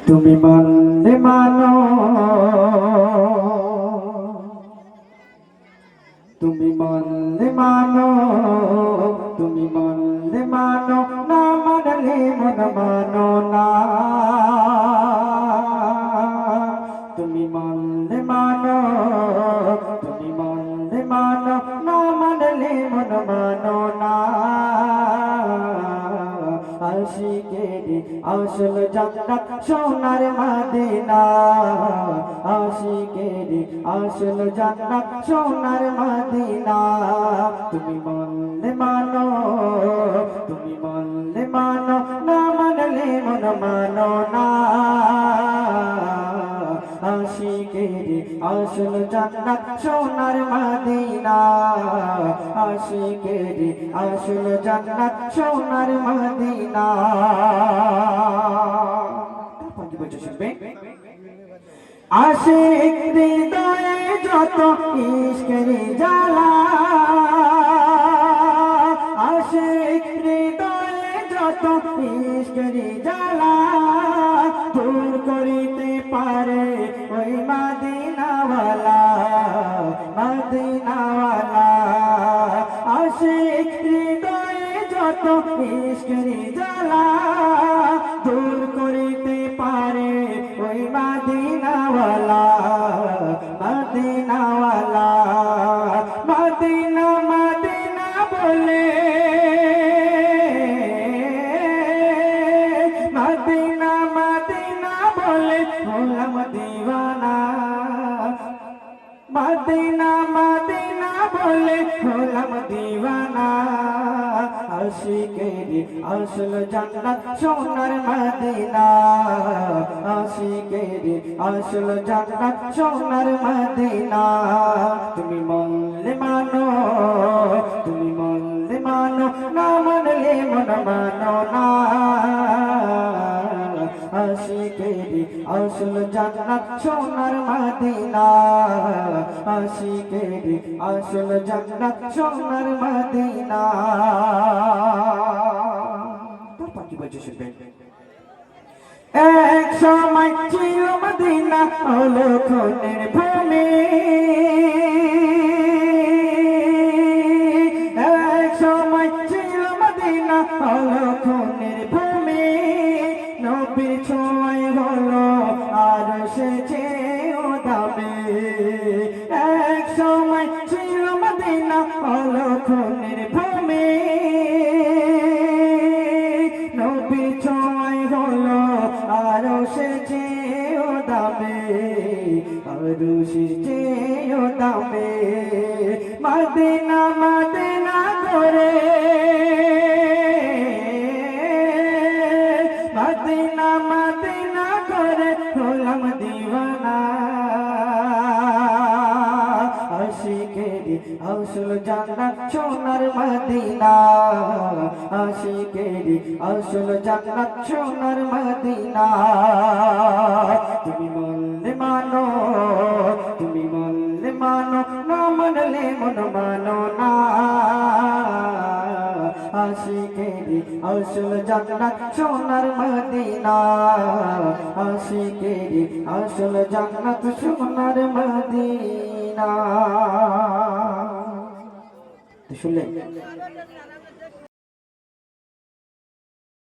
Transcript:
তুমি মানলে মানো, তুমি মানলে মানো, তুমি মানলে মানো, না মানলে মন মানো না। তুমি মানলে মানো, তুমি মানলে মানো, না মানলে মন মানো না। আশিকেরি আসল জান্নাত সোনার মদিনা, আশিকেরি আসল জান্নাত সোনার মদিনা। তুমি মানলে মানো, তুমি মানলে মানো, না মানলে মন মানো না। আশিকেরি আসল জান্নাত সোনার মদিনা, আশিকেরি আসল জান্নাত সোনার মদিনা। কি বলছে শুনবে? আশিক হৃদয়ে যত ইশকের জ্বালা, আশিক হৃদয়ে যত ইশকের জ্বালা, দূর করিতে পারে ওই মদিনাওয়ালা, মদিনাওয়ালা। আশিক হৃদয়ে যত ইশকের জ্বালা, দূর করিতে পারে ওই মদিনাওয়ালা, মদিনাওয়ালা। মদিনা মদিনা বলে, মদিনা মদিনা বলে হলাম দিওয়ানা, মদিনা মদিনা বলে হলাম দিওয়ানা। আশিকেরি আসল জান্নাত সোনার মদিনা, আশিকেরি আসল জান্নাত সোনার মদিনা। তুমি মানলে মানো, তুমি মানলে মানো, না মানলে মন মানো না। আশিকেরি আসল জান্নাত সোনার মদিনা, আশিকেরি আসল জান্নাত সোনার মদিনা। তারপর কি বলছে শুনবেন? এক সময় ছিল মদিনা অলক্ষণের ভূমি, এক সময় ছিল মদিনা অলক্ষণের ভূমি। নবীর ছোঁয়ায় হলো আর সেজেও দামি, এক সময় ছিল মদিনা অলক্ষণের ভূমি। নবীর ছোঁয়ায় হলো আর সেজেও দামি, আর সেজেও দামি। মদিনা মদিনা করে, মদিনা মদিনা করে হলাম দিওয়ানা। আশিকেরি আসল জান্নাত সোনার মদিনা, আশিকেরি আসল জান্নাত সোনার মদিনা। তুমি মানলে মানো, তুমি মানলে মানো, না মানলে মন মানো না। আশিকেরি আসল জান্নাত সোনার মদিনা, আশিকেরি আসল জান্নাত সোনার মদিনা। শুনলেন?